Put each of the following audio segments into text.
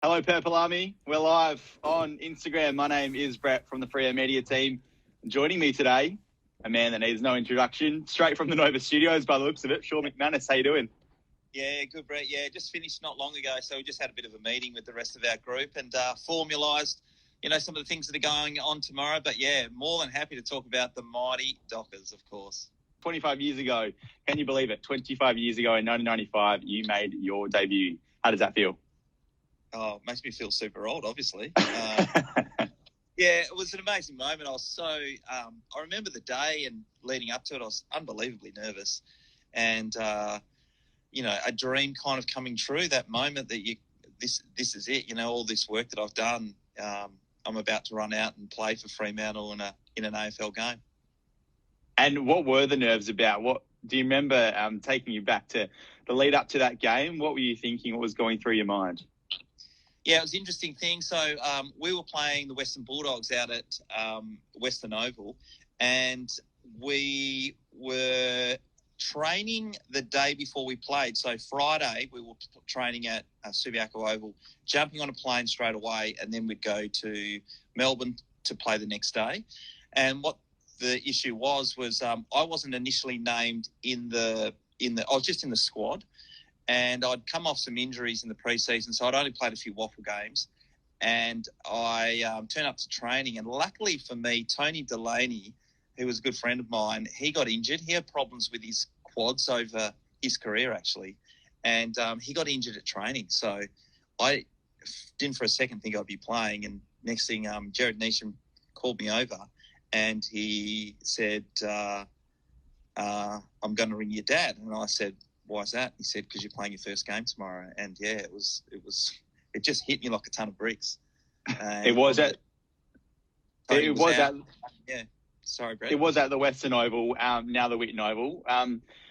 Hello, Purple Army. We're live on Instagram. My name is Brett from the Freo Media team. Joining me today, a man that needs no introduction, straight from the Nova Studios by the looks of it, Shauny McManus. How you doing? Yeah, good, Brett. Yeah, just finished not long ago, so we just had a bit of a meeting with the rest of our group and formalised, some of the things that are going on tomorrow. But yeah, more than happy to talk about the mighty Dockers, of course. 25 years ago, can you believe it? 25 years ago in 1995, you made your debut. How does that feel? Oh, it makes me feel super old, obviously. Yeah, it was an amazing moment. I was so I remember the day and leading up to it, I was unbelievably nervous. And, a dream kind of coming true, that moment that this is it, all this work that I've done. I'm about to run out and play for Fremantle in an AFL game. And what were the nerves about? What do you remember taking you back to the lead up to that game? What were you thinking? What was going through your mind? Yeah, it was an interesting thing. So we were playing the Western Bulldogs out at Western Oval, and we were training the day before we played. So Friday we were training at Subiaco Oval, jumping on a plane straight away, and then we'd go to Melbourne to play the next day. And what the issue was I wasn't initially named I was just in the squad. And I'd come off some injuries in the pre-season, so I'd only played a few waffle games. And I turned up to training, and luckily for me, Tony Delaney, who was a good friend of mine, he got injured. He had problems with his quads over his career, actually. And he got injured at training. So I didn't for a second think I'd be playing. And next thing, Jared Neesham called me over, and he said, I'm going to ring your dad. And I said, why is that? He said, because you're playing your first game tomorrow. And yeah, it just hit me like a ton of bricks. It was at yeah. Sorry, Brett. It was at the Western Oval, now the Whitten Oval.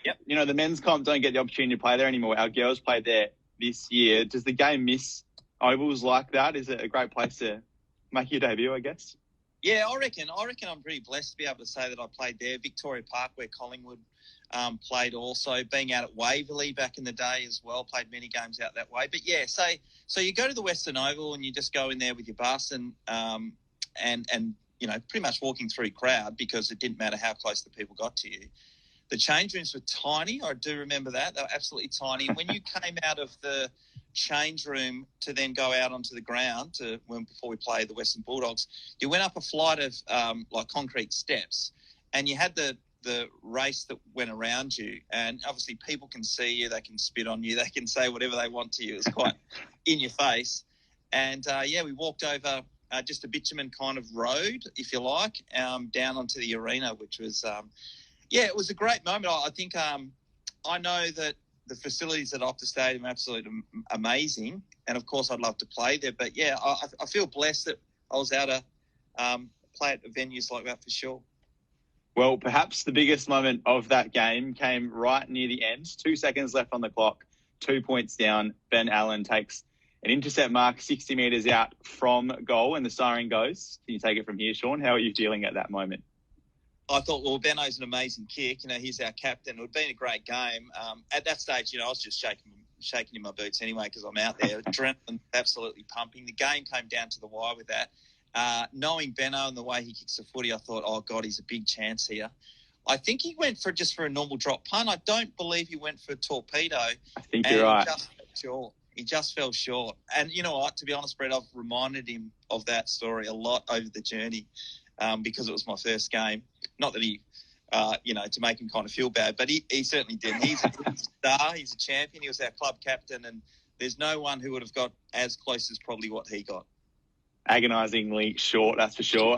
Yep. The men's comp don't get the opportunity to play there anymore. Our girls played there this year. Does the game miss ovals like that? Is it a great place to make your debut, I guess? Yeah, I reckon I'm pretty blessed to be able to say that I played there. Victoria Park, where Collingwood played also, being out at Waverley back in the day as well, played many games out that way. But yeah, so you go to the Western Oval and you just go in there with your bus and pretty much walking through crowd, because it didn't matter how close the people got to you. The change rooms were tiny. I do remember that. They were absolutely tiny. And when you came out of the change room to then go out onto the ground before we played the Western Bulldogs, you went up a flight of concrete steps, and you had the race that went around you, and obviously people can see you, they can spit on you, they can say whatever they want to you. It's quite in your face. And we walked over just a bitumen kind of road, if you like, down onto the arena, which was it was a great moment. I think I know that the facilities at Optus Stadium are absolutely amazing, and of course I'd love to play there. But yeah, I feel blessed that I was able to play at venues like that for sure. Well, perhaps the biggest moment of that game came right near the end. 2 seconds left on the clock, 2 points down. Ben Allen takes an intercept mark 60 metres out from goal, and the siren goes. Can you take it from here, Shaun? How are you feeling at that moment? I thought, well, Benno's an amazing kick. He's our captain. It would have been a great game. At that stage, I was just shaking in my boots anyway, because I'm out there. Adrenaline absolutely pumping. The game came down to the wire with that. Knowing Benno and the way he kicks the footy, I thought, oh, God, he's a big chance here. I think he went for a normal drop punt. I don't believe he went for a torpedo. I think you're right. He just fell short. And you know what? To be honest, Brett, I've reminded him of that story a lot over the journey, because it was my first game. Not that he, to make him kind of feel bad, but he certainly didn't. He's a star. He's a champion. He was our club captain, and there's no one who would have got as close as probably what he got. Agonisingly short, that's for sure.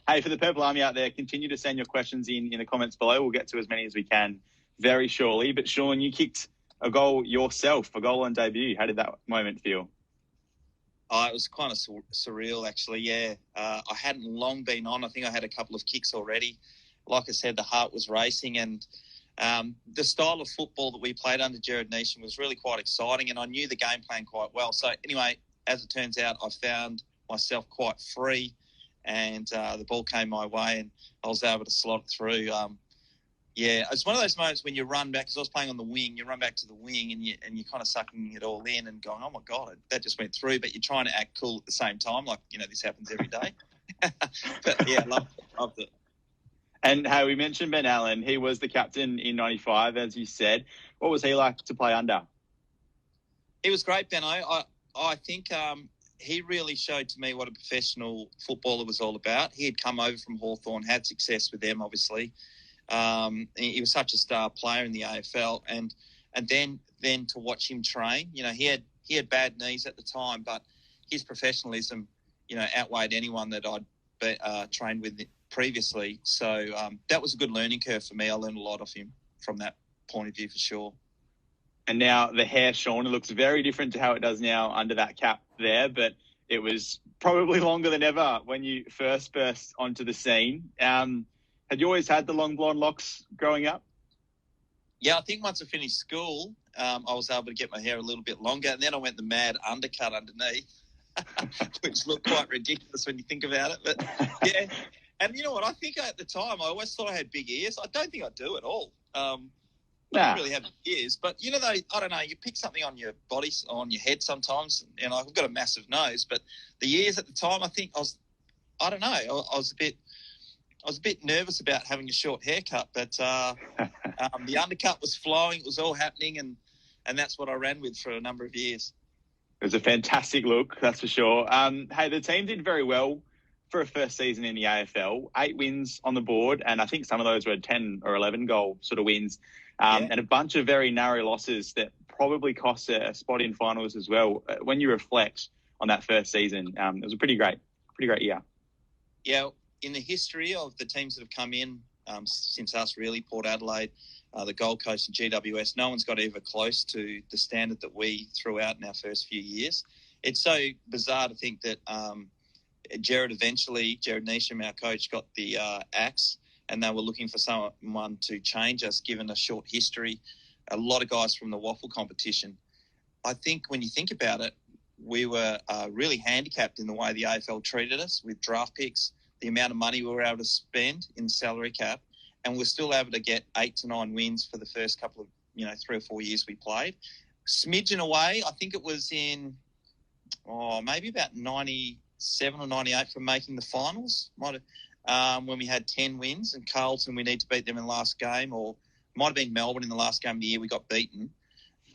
Hey, for the Purple Army out there, continue to send your questions in the comments below. We'll get to as many as we can very shortly. But Shaun, you kicked a goal yourself, a goal on debut. How did that moment feel? It was kind of surreal, actually, yeah. I hadn't long been on. I think I had a couple of kicks already. Like I said, the heart was racing, and the style of football that we played under Jared Neesham was really quite exciting, and I knew the game plan quite well. So anyway, as it turns out, I found myself quite free, and the ball came my way, and I was able to slot it through. Yeah, it's one of those moments when you run back, because I was playing on the wing, you run back to the wing and you're kind of sucking it all in and going, oh, my God, that just went through. But you're trying to act cool at the same time, like, this happens every day. But, yeah, loved it. And, hey, we mentioned Ben Allen. He was the captain in 95, as you said. What was he like to play under? He was great, Benno. I think he really showed to me what a professional footballer was all about. He had come over from Hawthorn, had success with them, obviously. He was such a star player in the AFL, and then to watch him train, he had bad knees at the time, but his professionalism, outweighed anyone that I'd trained with previously. So that was a good learning curve for me. I learned a lot of him from that point of view for sure. And now the hair, Shaun, looks very different to how it does now under that cap there, but it was probably longer than ever when you first burst onto the scene. Had you always had the long blonde locks growing up? Yeah, I think once I finished school, I was able to get my hair a little bit longer, and then I went the mad undercut underneath, which looked quite ridiculous when you think about it. But yeah, and you know what? I think at the time I always thought I had big ears. I don't think I do at all. I don't really have ears, but I don't know. You pick something on your body, on your head sometimes. I've got a massive nose, but the ears at the time, I think I was a bit nervous about having a short haircut, but the undercut was flowing. It was all happening, and that's what I ran with for a number of years. It was a fantastic look, that's for sure. Hey, the team did very well for a first season in the AFL. 8 wins on the board, and I think some of those were 10 or 11 goal sort of wins, and a bunch of very narrow losses that probably cost a spot in finals as well. When you reflect on that first season, it was a pretty great year. Yeah. In the history of the teams that have come in since us, really, Port Adelaide, the Gold Coast and GWS, no one's got ever close to the standard that we threw out in our first few years. It's so bizarre to think that Jared Neesham, our coach, got the axe, and they were looking for someone to change us, given a short history, a lot of guys from the waffle competition. I think when you think about it, we were really handicapped in the way the AFL treated us with draft picks, the amount of money we were able to spend in salary cap, and we're still able to get 8 to 9 wins for the first couple of, 3 or 4 years we played. Smidgen away, I think it was in, maybe about 97 or 98 from making the finals. Might have, when we had 10 wins, and Carlton, we need to beat them in the last game, or might have been Melbourne in the last game of the year we got beaten,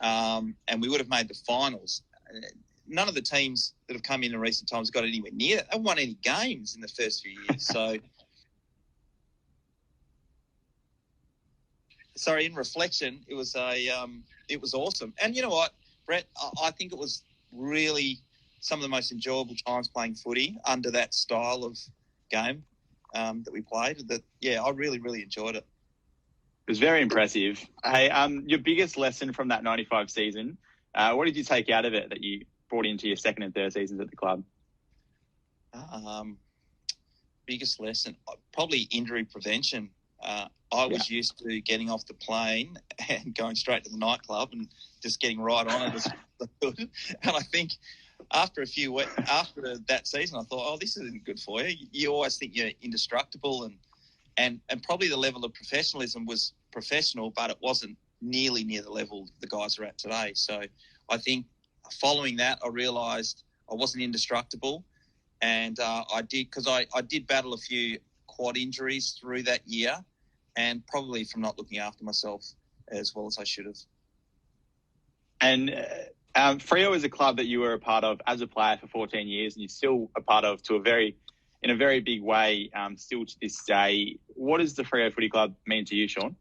and we would have made the finals. None of the teams that have come in recent times got anywhere near that. They haven't won any games in the first few years. So, sorry, in reflection, it was awesome. And you know what, Brett, I think it was really some of the most enjoyable times playing footy under that style of game that we played. I really, really enjoyed it. It was very impressive. Hey, your biggest lesson from that 95 season, what did you take out of it that you brought into your second and third seasons at the club? Biggest lesson, probably injury prevention. I was used to getting off the plane and going straight to the nightclub and just getting right on it. And I think after that season, I thought, this isn't good for you. You always think you're indestructible, and probably the level of professionalism was professional, but it wasn't nearly near the level the guys are at today. So I think following that, I realised I wasn't indestructible, and I did battle a few quad injuries through that year, and probably from not looking after myself as well as I should have. And Freo is a club that you were a part of as a player for 14 years, and you're still a part of in a very big way, still to this day. What does the Freo Footy Club mean to you, Shaun?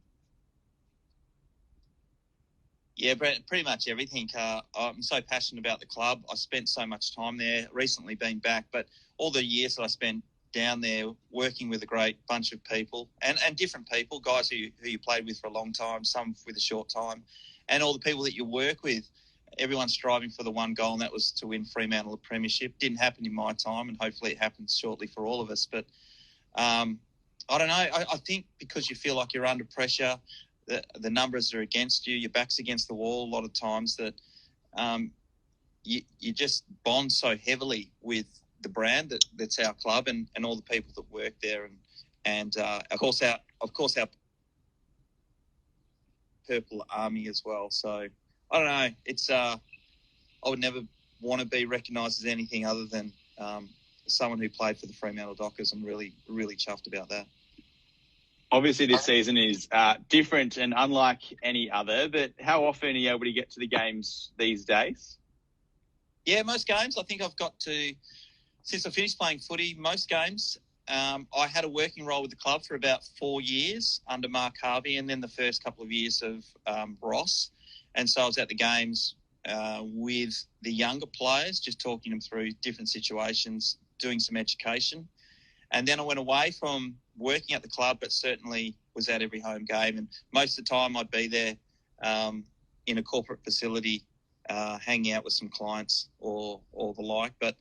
Yeah, pretty much everything. I'm so passionate about the club. I spent so much time there, recently been back, but all the years that I spent down there working with a great bunch of people and different people, guys who you played with for a long time, some with a short time, and all the people that you work with, everyone's striving for the one goal, and that was to win Fremantle a premiership. Didn't happen in my time, and hopefully it happens shortly for all of us. But I don't know. I think because you feel like you're under pressure, the numbers are against you, your back's against the wall a lot of times, that you just bond so heavily with the brand that's our club and all the people that work there, and of course our Purple Army as well. So I don't know. It's I would never want to be recognised as anything other than someone who played for the Fremantle Dockers. I'm really, really chuffed about that. Obviously, this season is different and unlike any other, but how often are you able to get to the games these days? Yeah, most games. I think I've got to, since I finished playing footy, most games. I had a working role with the club for about 4 years under Mark Harvey, and then the first couple of years of Ross. And so I was at the games with the younger players, just talking them through different situations, doing some education. And then I went away from working at the club, but certainly was at every home game. And most of the time I'd be there in a corporate facility, hanging out with some clients or the like. But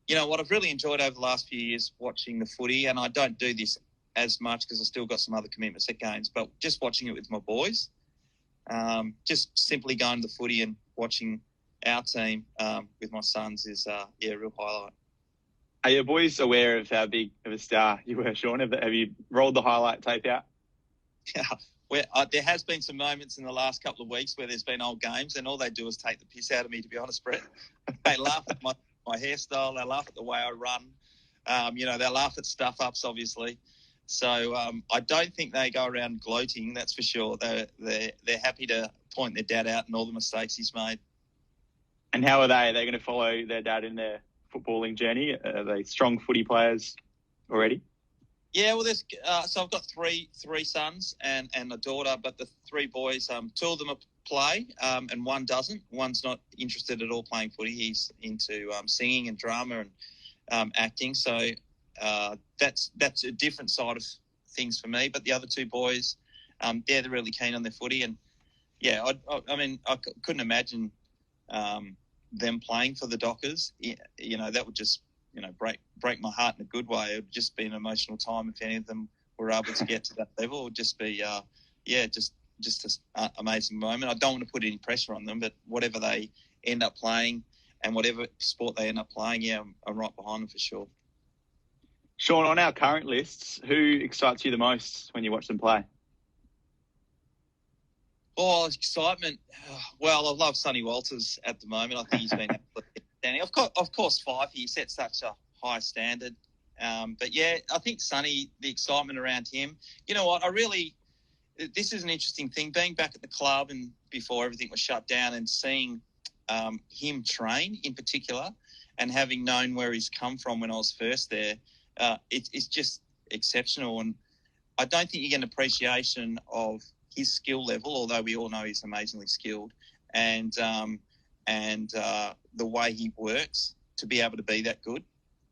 you know what I've really enjoyed over the last few years, watching the footy, and I don't do this as much because I've still got some other commitments at games, but just watching it with my boys, just simply going to the footy and watching our team with my sons is, a real highlight. Are your boys aware of how big of a star you were, Shaun? Have you rolled the highlight tape out? Yeah, there has been some moments in the last couple of weeks where there's been old games and all they do is take the piss out of me, to be honest, Brett. They laugh at my hairstyle. They laugh at the way I run. They laugh at stuff-ups, obviously. So I don't think they go around gloating, that's for sure. They're happy to point their dad out and all the mistakes he's made. And how are they? Are they going to follow their dad in their footballing journey? Are they strong footy players already? Yeah, well, there's so I've got three sons and a daughter, but the three boys, two of them play and one doesn't. One's not interested at all playing footy. He's into singing and drama and acting. So that's a different side of things for me. But the other two boys, they're really keen on their footy. And, yeah, I couldn't imagine them playing for the Dockers. You know, that would just break my heart in a good way. It would just be an emotional time if any of them were able to get to that level. It would just be, just an amazing moment. I don't want to put any pressure on them, but whatever they end up playing and whatever sport they end up playing, I'm right behind them for sure. Shaun, on our current lists, who excites you the most when you watch them play? Oh, excitement. Well, I love Sonny Walters at the moment. I think he's been absolutely outstanding. Of course, Fife, he set such a high standard. But, yeah, I think Sonny, the excitement around him. You know what, this is an interesting thing. Being back at the club and before everything was shut down and seeing him train in particular and having known where he's come from when I was first there, it's just exceptional. And I don't think you get an appreciation of his skill level, although we all know he's amazingly skilled, and the way he works to be able to be that good.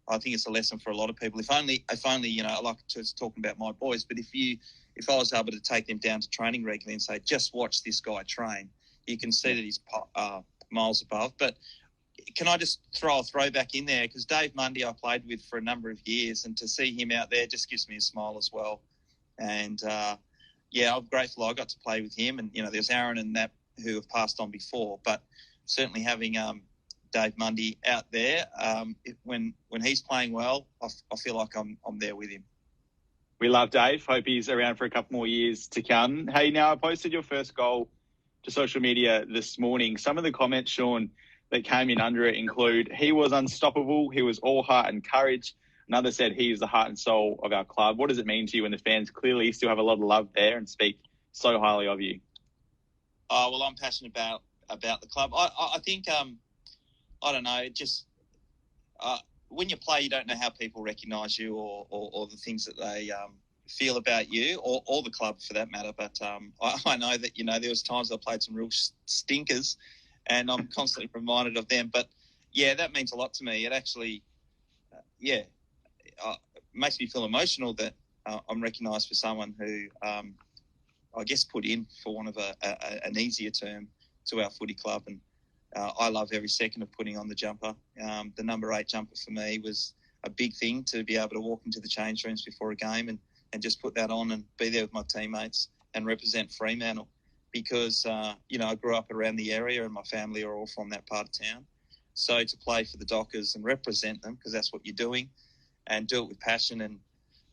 I think it's a lesson for a lot of people. If only, I like to talking about my boys, but if I was able to take them down to training regularly and say, just watch this guy train, you can see that he's miles above. But can I just throw a throwback in there? Because Dave Mundy I played with for a number of years, and to see him out there just gives me a smile as well. And, I'm grateful I got to play with him. And, there's Aaron and that who have passed on before. But certainly having Dave Mundy out there, when he's playing well, I feel like I'm there with him. We love Dave. Hope he's around for a couple more years to come. Hey, now I posted your first goal to social media this morning. Some of the comments, Shaun, that came in under it include, he was unstoppable, he was all heart and courage. Another said, he is the heart and soul of our club. What does it mean to you when the fans clearly still have a lot of love there and speak so highly of you? Well, I'm passionate about the club. I think, I don't know, just when you play, you don't know how people recognise you or the things that they feel about you or the club for that matter. But I know that, there was times I played some real stinkers and I'm constantly reminded of them. But, yeah, that means a lot to me. It actually, makes me feel emotional that I'm recognised for someone who, I guess, put in, for want of an easier term, to our footy club. And I love every second of putting on the jumper. The number 8 jumper for me was a big thing, to be able to walk into the change rooms before a game and just put that on and be there with my teammates and represent Fremantle. Because, I grew up around the area and my family are all from that part of town. So to play for the Dockers and represent them, because that's what you're doing, and do it with passion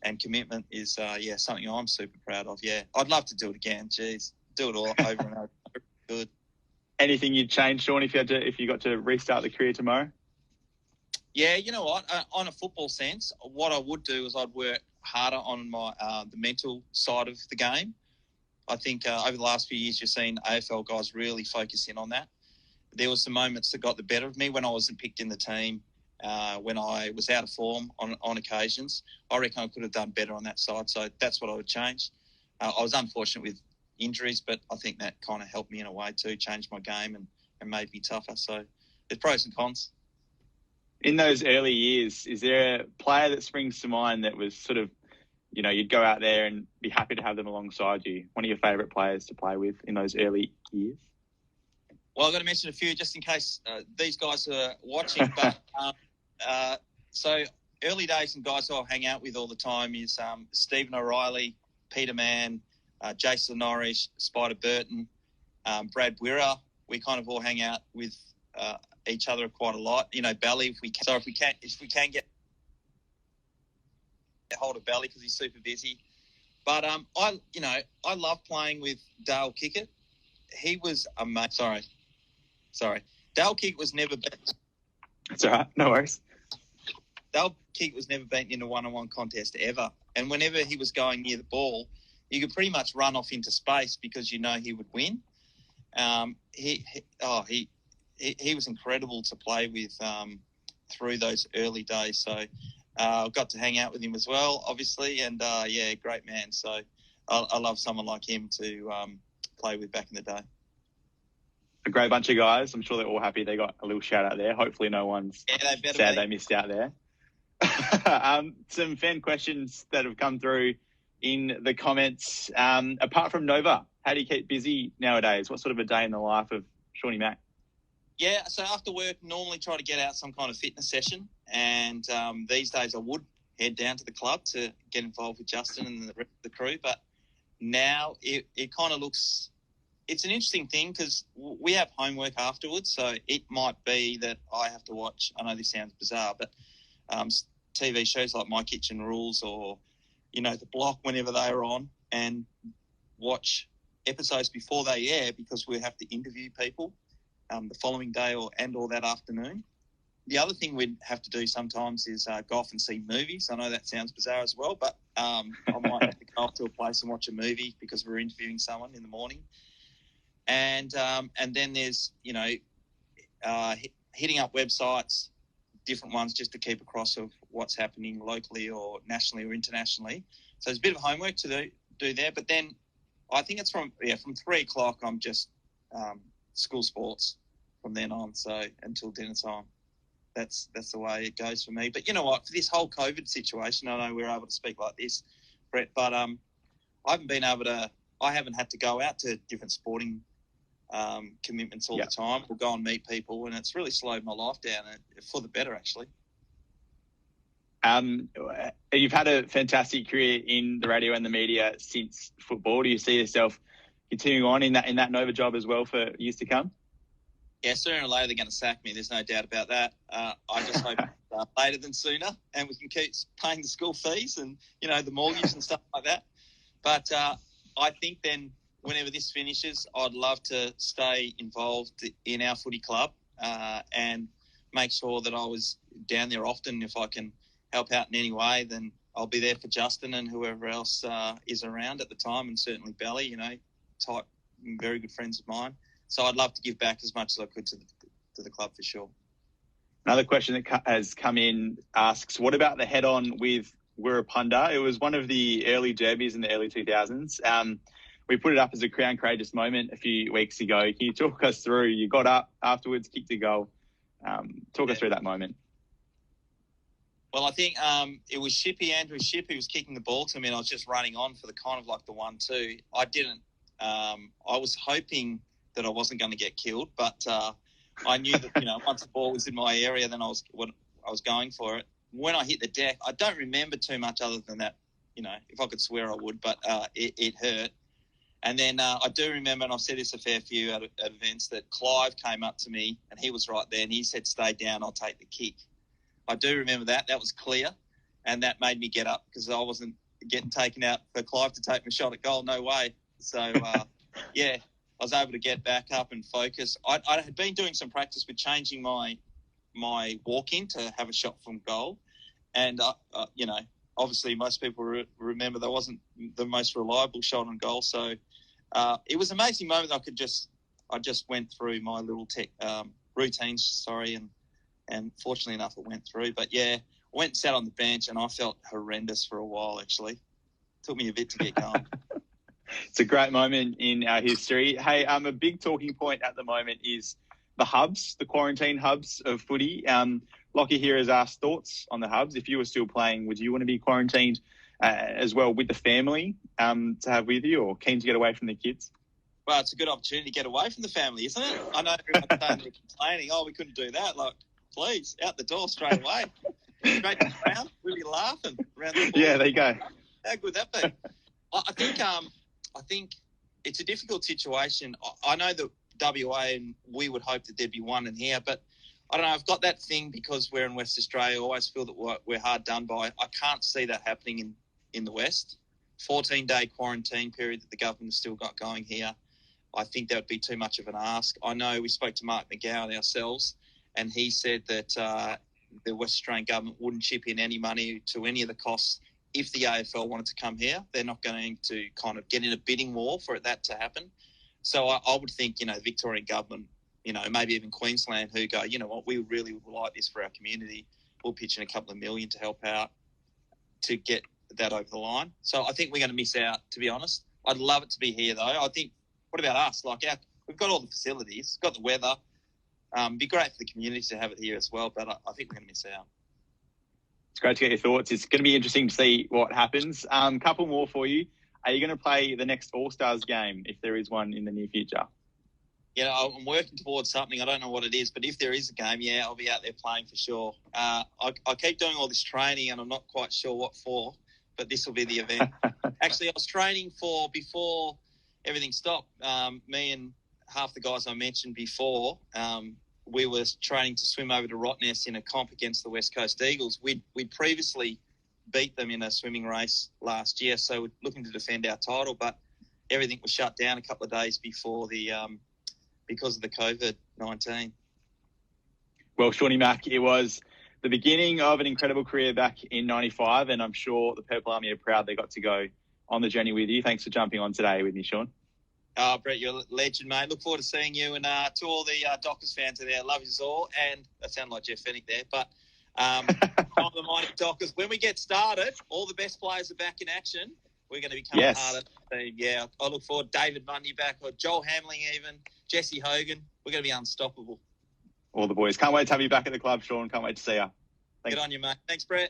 and commitment is, something I'm super proud of. Yeah, I'd love to do it again. Jeez, do it all over and over. Good. Anything you'd change, Shaun, if you got to restart the career tomorrow? Yeah, you know what? On a football sense, what I would do is I'd work harder on my the mental side of the game. I think over the last few years, you've seen AFL guys really focus in on that. There were some moments that got the better of me when I wasn't picked in the team, when I was out of form on occasions. I reckon I could have done better on that side, so that's what I would change. I was unfortunate with injuries, but I think that kind of helped me in a way too, changed my game and made me tougher. So there's pros and cons. In those early years, is there a player that springs to mind that was sort of, you'd go out there and be happy to have them alongside you? One of your favourite players to play with in those early years? Well, I've got to mention a few just in case these guys are watching. But so early days and guys I'll hang out with all the time is Stephen O'Reilly, Peter Mann, Jason Norris, Spider Burton, Brad Wirra. We kind of all hang out with each other quite a lot. Belly, if we can get hold of Belly because he's super busy. But I love playing with Dale Kickett. He was amazing. Sorry. Dale Kickett was never beaten. That's all right. No worries. Dale Kickett was never beaten in a one-on-one contest ever. And whenever he was going near the ball, you could pretty much run off into space because he would win. He was incredible to play with through those early days. So I got to hang out with him as well, obviously. And, great man. So I love someone like him to play with back in the day. A great bunch of guys. I'm sure they're all happy they got a little shout out there. Hopefully no one's sad they missed out there. Some fan questions that have come through in the comments. Apart from Nova, how do you keep busy nowadays? What sort of a day in the life of Shauny Mac? Yeah, so after work, normally try to get out some kind of fitness session. And these days I would head down to the club to get involved with Justin and the rest of the crew. But now it kind of looks... It's an interesting thing because we have homework afterwards. So it might be that I have to watch... I know this sounds bizarre, but TV shows like My Kitchen Rules or, The Block whenever they are on and watch episodes before they air because we have to interview people the following day or that afternoon. The other thing we'd have to do sometimes is go off and see movies. I know that sounds bizarre as well, but I might have to go off to a place and watch a movie because we're interviewing someone in the morning. And then there's, hitting up websites, different ones just to keep across of what's happening locally or nationally or internationally. So there's a bit of homework to do there. But then I think it's from 3 o'clock, I'm just school sports from then on. So until dinner time, that's the way it goes for me. But you know what, for this whole COVID situation, I know we're able to speak like this, Brett, but I haven't had to go out to different sporting commitments all the time. We'll go and meet people, and it's really slowed my life down for the better, actually. You've had a fantastic career in the radio and the media since football. Do you see yourself continuing on in that Nova job as well for years to come? Yeah, sooner or later they're going to sack me. There's no doubt about that. I just hope later than sooner, and we can keep paying the school fees and the mortgage and stuff like that. But I think then, whenever this finishes, I'd love to stay involved in our footy club and make sure that I was down there often. If I can help out in any way, then I'll be there for Justin and whoever else is around at the time, and certainly Belly, type very good friends of mine. So I'd love to give back as much as I could to the club for sure. Another question that has come in asks, what about the head-on with Wirrapunda? It was one of the early derbies in the early 2000s. We put it up as a Crown Courageous moment a few weeks ago. Can you talk us through? You got up afterwards, kicked a goal. Talk us through that moment. Well, I think it was Andrew Shipp, who was kicking the ball to me, and I was just running on for the kind of like the 1-2. I didn't. I was hoping that I wasn't going to get killed, but I knew that once the ball was in my area, then I was going for it. When I hit the deck, I don't remember too much other than that. If I could swear, I would, but it hurt. And then I do remember, and I've said this a fair few at events, that Clive came up to me, and he was right there, and he said, "Stay down, I'll take the kick." I do remember that. That was clear, and that made me get up because I wasn't getting taken out for Clive to take my shot at goal. No way. So yeah, I was able to get back up and focus. I had been doing some practice with changing my walk-in to have a shot from goal. And, obviously most people remember that wasn't the most reliable shot on goal. So it was an amazing moment. I just went through my little routines, and fortunately enough it went through. But, yeah, I went and sat on the bench and I felt horrendous for a while, actually. Took me a bit to get going. It's a great moment in our history. Hey, a big talking point at the moment is the hubs, the quarantine hubs of footy. Lockie here has asked thoughts on the hubs. If you were still playing, would you want to be quarantined as well with the family to have with you, or keen to get away from the kids? Well, it's a good opportunity to get away from the family, isn't it? I know everyone's saying they're complaining, we couldn't do that. Like, please, out the door straight away. Straight to the ground, really laughing around the ball. Yeah, there you go. How good would that be? I think it's a difficult situation. I know that WA, and we would hope that there'd be one in here, but I don't know. I've got that thing because we're in West Australia. I always feel that we're hard done by. I can't see that happening in the West. 14-day quarantine period that the government has still got going here. I think that would be too much of an ask. I know we spoke to Mark McGowan ourselves, and he said that the West Australian government wouldn't chip in any money to any of the costs if the AFL wanted to come here. They're not going to kind of get in a bidding war for that to happen. So I would think, the Victorian government, maybe even Queensland, who go, you know what, we really would like this for our community. We'll pitch in a couple of million to help out to get that over the line. So I think we're going to miss out, to be honest. I'd love it to be here, though. I think, what about us? Like, we've got all the facilities, got the weather. It'd be great for the community to have it here as well, but I think we're going to miss out. It's great to get your thoughts. It's going to be interesting to see what happens. Couple more for you. Are you going to play the next All-Stars game, if there is one in the near future? I'm working towards something. I don't know what it is, but if there is a game, I'll be out there playing for sure. I keep doing all this training, and I'm not quite sure what for, but this will be the event. Actually, I was training before everything stopped. Me and half the guys I mentioned before, we were training to swim over to Rottnest in a comp against the West Coast Eagles. We'd previously beat them in a swimming race last year, so we're looking to defend our title, but everything was shut down a couple of days before because of the COVID-19. Well, Shauny Mac, it was the beginning of an incredible career back in 95, and I'm sure the Purple Army are proud they got to go on the journey with you. Thanks for jumping on today with me, Shaun. Brett, you're a legend, mate. Look forward to seeing you, and to all the Dockers fans out there, love you all. And that sounded like Jeff Fennick there, but the mighty Dockers. When we get started, all the best players are back in action. We're going to become a harder team. Yeah, I look forward. David Mundy back, or Joel Hamling even, Jesse Hogan. We're going to be unstoppable. All the boys. Can't wait to have you back at the club, Shaun. Can't wait to see you. Thanks. Good on you, mate. Thanks, Brett.